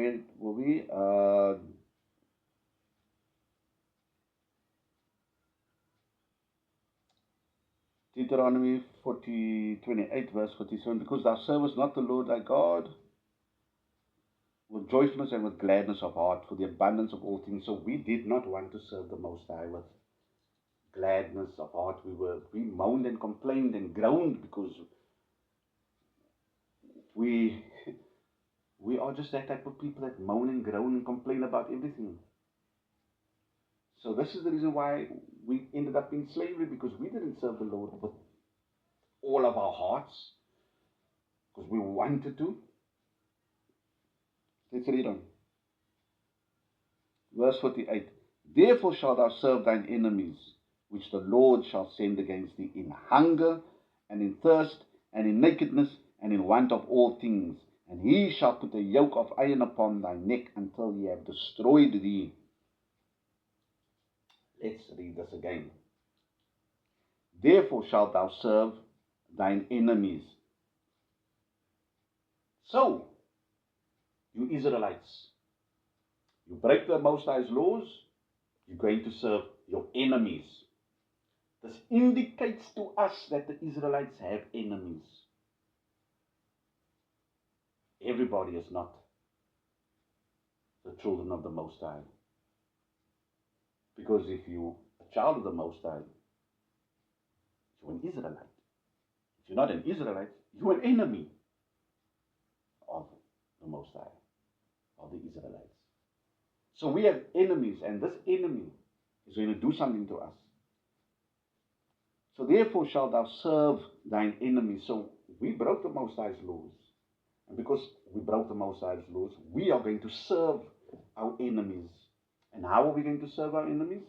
where were we? Deuteronomy 28 verse 47, because thou servest not the Lord thy God with joyfulness and with gladness of heart for the abundance of all things. So we did not want to serve the Most High with gladness of heart. We moaned and complained and groaned because we are just that type of people that moan and groan and complain about everything. So this is the reason why we ended up in slavery, because we didn't serve the Lord with all of our hearts, because we wanted to. Let's read on. Verse 48. Therefore shalt thou serve thine enemies, which the Lord shall send against thee, in hunger, and in thirst, and in nakedness, and in want of all things. And he shall put a yoke of iron upon thy neck until he have destroyed thee. Let's read this again. Therefore shalt thou serve thine enemies. So, you Israelites, you break the Most High's laws, you're going to serve your enemies. This indicates to us that the Israelites have enemies. Everybody is not the children of the Most High. Because if you're a child of the Most High, you're an Israelite. If you're not an Israelite, you're an enemy of the Most High, of the Israelites. So we have enemies, and this enemy is going to do something to us. So therefore shalt thou serve thine enemies. So we broke the Most High's laws. And because we broke the Most High's laws, we are going to serve our enemies. And how are we going to serve our enemies?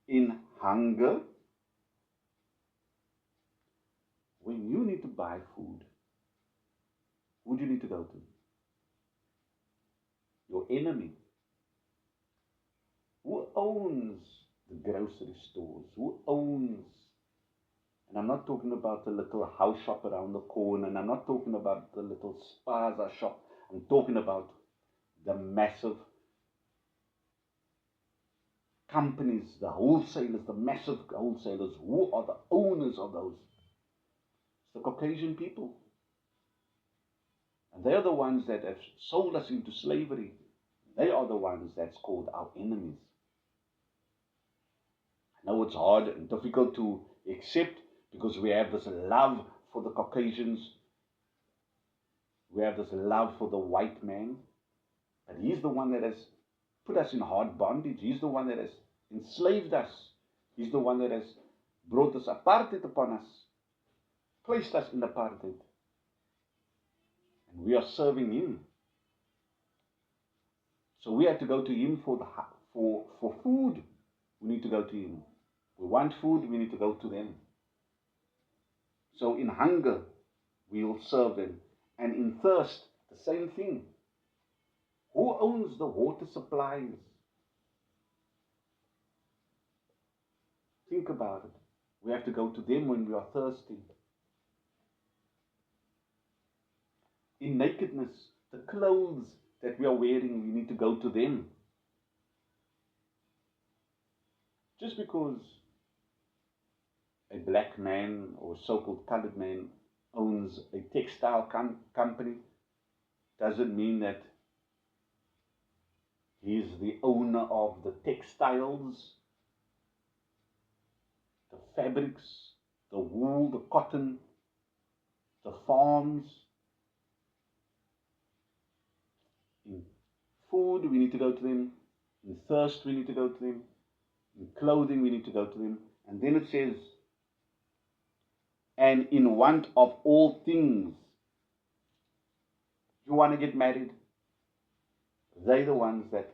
In hunger. When you need to buy food, who do you need to go to? Your enemy. Who owns the grocery stores? Who owns? And I'm not talking about the little house shop around the corner, and I'm not talking about the little spaza shop. I'm talking about the massive companies, the wholesalers, the massive wholesalers. Who are the owners of those? It's the Caucasian people. And they are the ones that have sold us into slavery. They are the ones that's called our enemies. I know it's hard and difficult to accept, because we have this love for the Caucasians. We have this love for the white man. But he's the one that has put us in hard bondage. He's the one that has enslaved us. He's the one that has brought this apartheid upon us, placed us in apartheid. And we are serving him. So we have to go to him for food. We need to go to him. We want food, we need to go to them. So in hunger, we will serve them. And in thirst, the same thing. Who owns the water supplies? Think about it. We have to go to them when we are thirsty. In nakedness, the clothes that we are wearing, we need to go to them. Just because a black man or so-called colored man owns a textile company doesn't mean that he's the owner of the textiles, the fabrics, the wool, the cotton, the farms. In food, we need to go to them. In thirst, we need to go to them. In clothing, we need to go to them. And then it says, and in want of all things. You want to get married? They're the ones that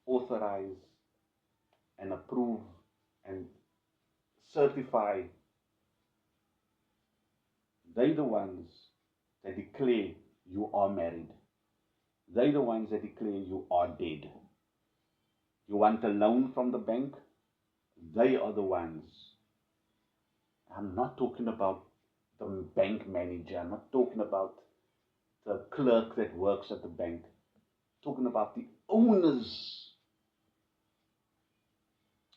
authorize and approve and certify. They're the ones that declare you are married. They're the ones that declare you are dead. You want a loan from the bank? They are the ones. I'm not talking about the bank manager. I'm not talking about the clerk that works at the bank, talking about the owners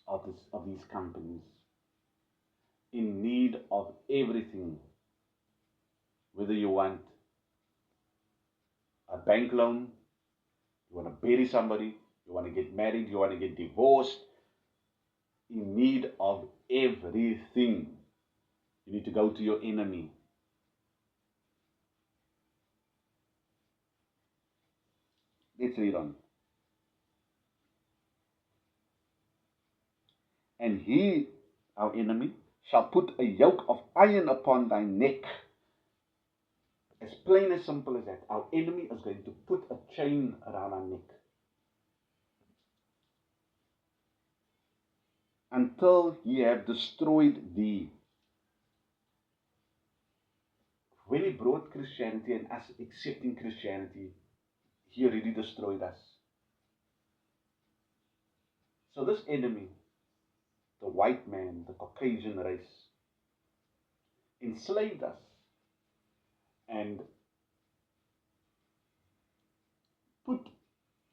of these companies in need of everything, whether you want a bank loan, you want to bury somebody, you want to get married, you want to get divorced, in need of everything. You need to go to your enemy. Let's read on. And he, our enemy, shall put a yoke of iron upon thy neck. As plain as simple as that. Our enemy is going to put a chain around our neck until he have destroyed thee. When he brought Christianity and us accepting Christianity, he already destroyed us. So this enemy, the white man, the Caucasian race, enslaved us and put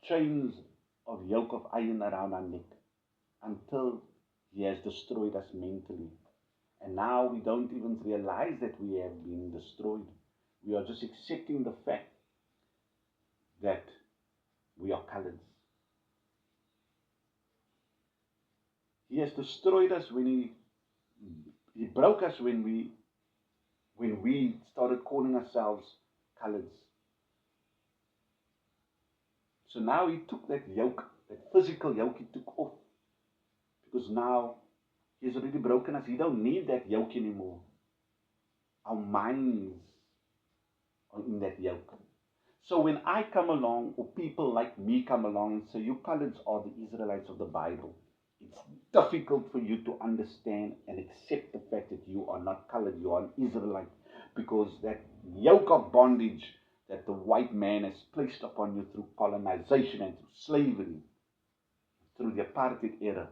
chains of yoke of iron around our neck until he has destroyed us mentally. And now we don't even realize that we have been destroyed. We are just accepting the fact that we are coloureds. He has destroyed us when he broke us when we started calling ourselves coloureds. So now he took that yoke, that physical yoke he took off. Because now he's already broken us. He don't need that yoke anymore. Our minds are in that yoke. So when I come along, or people like me come along and say, you coloureds are the Israelites of the Bible, it's difficult for you to understand and accept the fact that you are not coloured, you are an Israelite. Because that yoke of bondage that the white man has placed upon you through colonization and through slavery, through the apartheid era,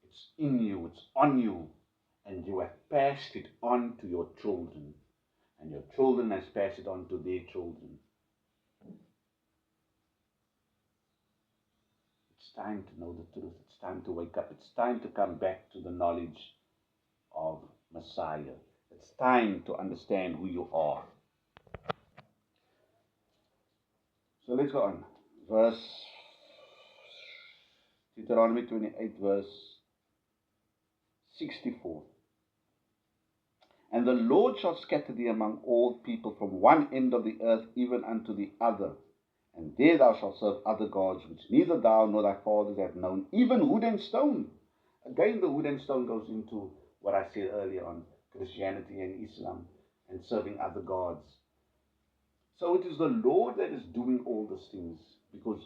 it's in you, it's on you, and you have passed it on to your children, and your children has passed it on to their children. It's time to know the truth. It's time to wake up. It's time to come back to the knowledge of Messiah. It's time to understand who you are. So let's go on. Deuteronomy 28, verse 64. And the Lord shall scatter thee among all people from one end of the earth even unto the other. And there thou shalt serve other gods, which neither thou nor thy fathers have known, even wood and stone. Again, the wood and stone goes into what I said earlier on, Christianity and Islam, and serving other gods. So it is the Lord that is doing all these things. Because,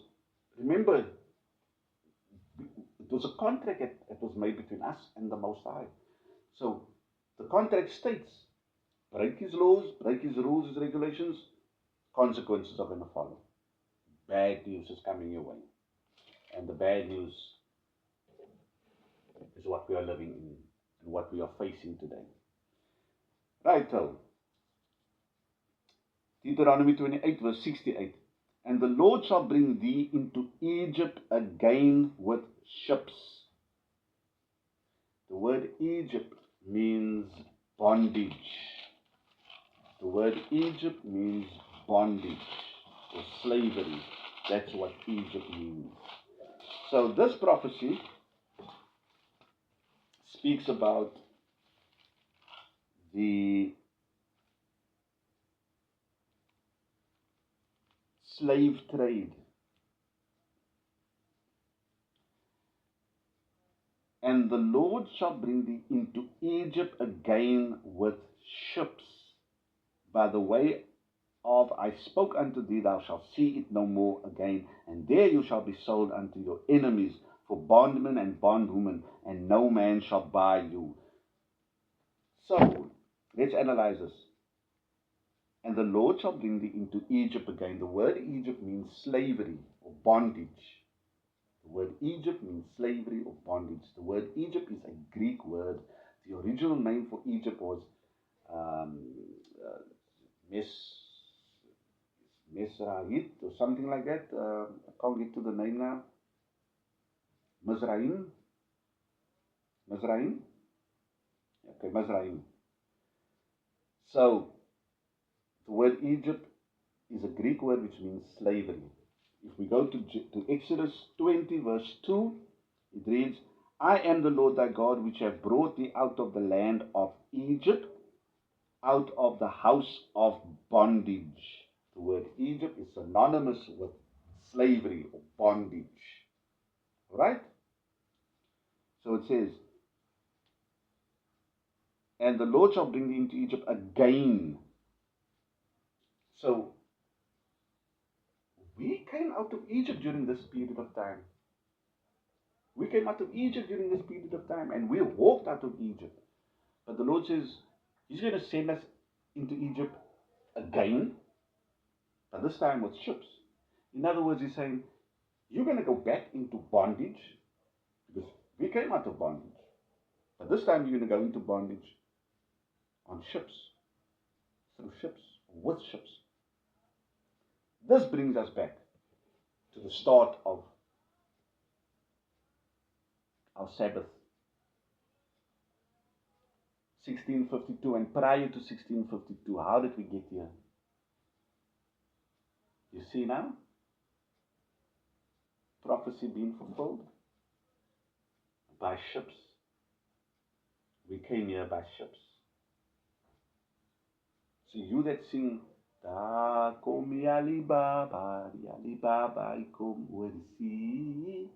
remember, it was a contract that was made between us and the Most High. So, the contract states, break his laws, break his rules, his regulations, consequences are going to follow. Bad news is coming your way. And the bad news is what we are living in and what we are facing today. Right, so Deuteronomy 28, verse 68. And the Lord shall bring thee into Egypt again with ships. The word Egypt means bondage. The word Egypt means bondage or slavery. That's what Egypt means. So this prophecy speaks about the slave trade. And the Lord shall bring thee into Egypt again with ships. By the way of I spoke unto thee, thou shalt see it no more again. And there you shall be sold unto your enemies for bondmen and bondwomen, and no man shall buy you. So, let's analyze this. And the Lord shall bring thee into Egypt again. The word Egypt means slavery or bondage. The word Egypt means slavery or bondage. The word Egypt is a Greek word. The original name for Egypt was Mes, Mesrahit or something like that. I can't get to the name now. Mizraim. Mizraim? Okay, Mizraim. So, the word Egypt is a Greek word which means slavery. If we go to Exodus 20 verse 2, it reads, I am the Lord thy God which have brought thee out of the land of Egypt, out of the house of bondage. The word Egypt is synonymous with slavery or bondage. Right? So it says, and the Lord shall bring thee into Egypt again. So, we came out of Egypt during this period of time. We came out of Egypt during this period of time, and we walked out of Egypt. But the Lord says, He's going to send us into Egypt again, but this time with ships. In other words, He's saying, you're going to go back into bondage, because we came out of bondage. But this time you're going to go into bondage on ships, through ships, with ships. This brings us back to the start of our Sabbath, 1652, and prior to 1652, how did we get here? You see now? Prophecy being fulfilled by ships. We came here by ships. So you that sing, Da kom die Alibaba kom oor die sea.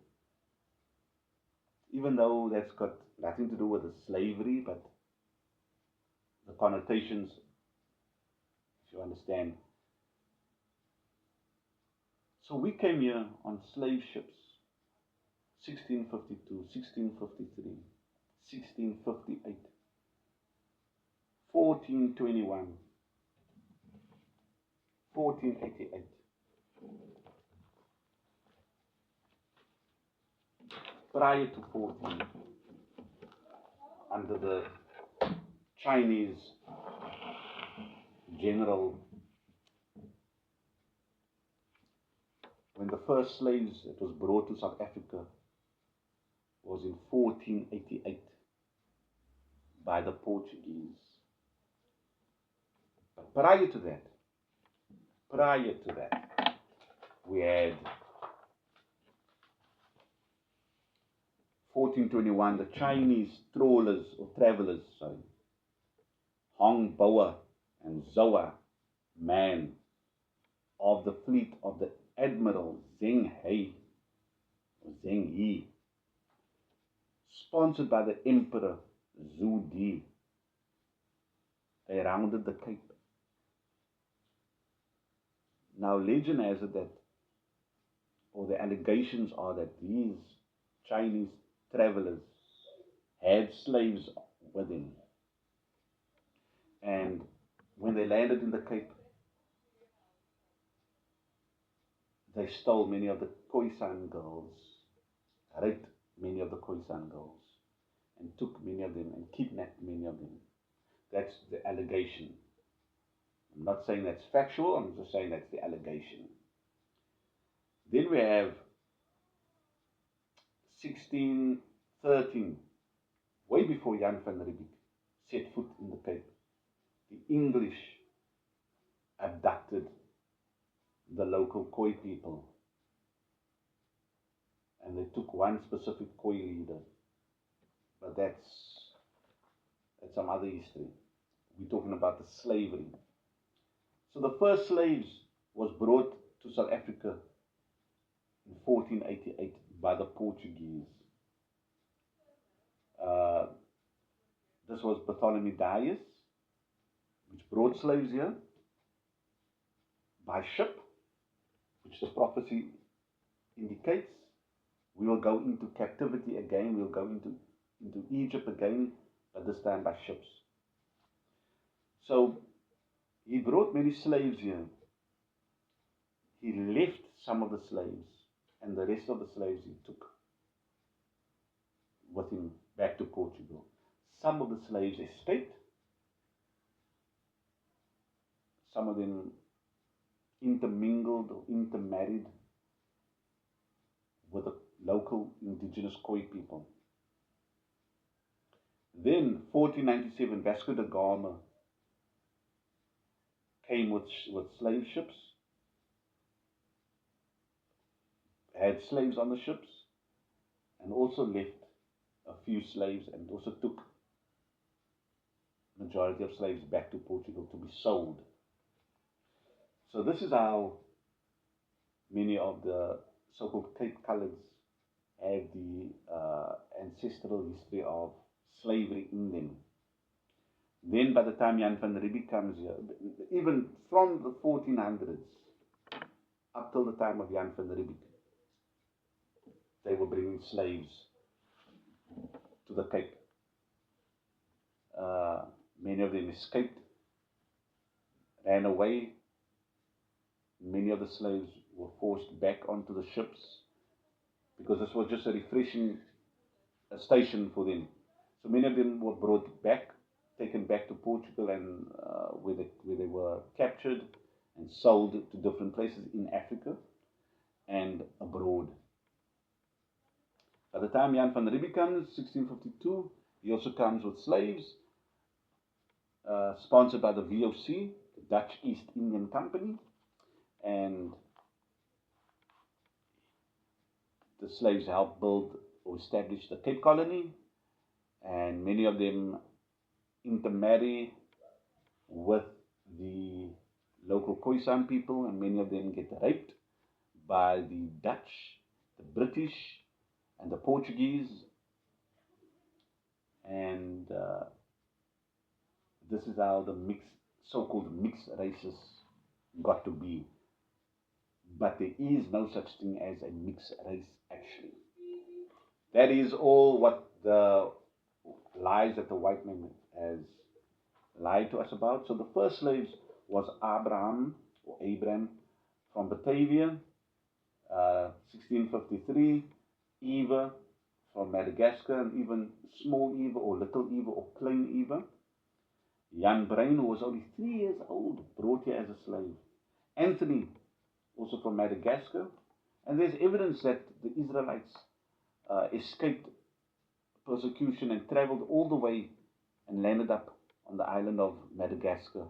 Even though that's got nothing to do with the slavery, but the connotations, if you understand. So we came here on slave ships, 1652, 1653, 1658, 1421, 1488. Prior to 14, under the Chinese general, when the first slaves that was brought to South Africa was in 1488 by the Portuguese. But prior to that, we had 1421, the Chinese trawlers or travelers, Hong Boa and Zoa Man of the fleet of the Admiral Zheng He, sponsored by the Emperor Zhu Di. They rounded the Cape. Now legend has it that, or the allegations are that these Chinese travelers had slaves with them. And when they landed in the Cape, they stole many of the Khoisan girls, raped many of the Khoisan girls, and took many of them and kidnapped many of them. That's the allegation. I'm not saying that's factual, I'm just saying that's the allegation. Then we have 1613, way before Jan van Riebeeck set foot in the Cape. The English abducted the local Khoi people, and they took one specific Khoi leader, but that's some other history. We're talking about the slavery. So the first slaves was brought to South Africa in 1488 by the Portuguese. This was Bartholomew Dias, which brought slaves here by ship, which the prophecy indicates. We will go into captivity again, we'll go into Egypt again, but this time by ships. So he brought many slaves here. He left some of the slaves, and the rest of the slaves he took with him back to Portugal. Some of the slaves escaped. some of them intermingled or intermarried with the local indigenous Khoi people. Then, 1497, Vasco da Gama came with slave ships, had slaves on the ships, and also left a few slaves, and also took majority of slaves back to Portugal to be sold. So this is how many of the so-called G.coloureds have the ancestral history of slavery in them. Then by the time Jan van Riebeeck comes here, even from the 1400s up till the time of Jan van Riebeeck, they were bringing slaves to the Cape. Many of them escaped, ran away. Many of the slaves were forced back onto the ships because this was just a refreshing station for them. So many of them were brought back, taken back to Portugal, and where they were captured and sold to different places in Africa and abroad. By the time Jan van Riebeeck comes, 1652, he also comes with slaves, sponsored by the VOC, the Dutch East Indian Company, and the slaves helped build or establish the Cape Colony, and many of them intermarry with the local Khoisan people, and many of them get raped by the Dutch, the British, and the Portuguese, and this is how the so-called mixed races got to be. But there is no such thing as a mixed race, actually. That is all what the lies that the white man has lied to us about. So the first slaves was Abraham from Batavia, 1653, Eva from Madagascar, and even small Eva or little Eva or plain Eva. Jan Brein, who was only 3 years old, brought here as a slave. Anthony, also from Madagascar. And there's evidence that the Israelites escaped persecution and traveled all the way and landed up on the island of Madagascar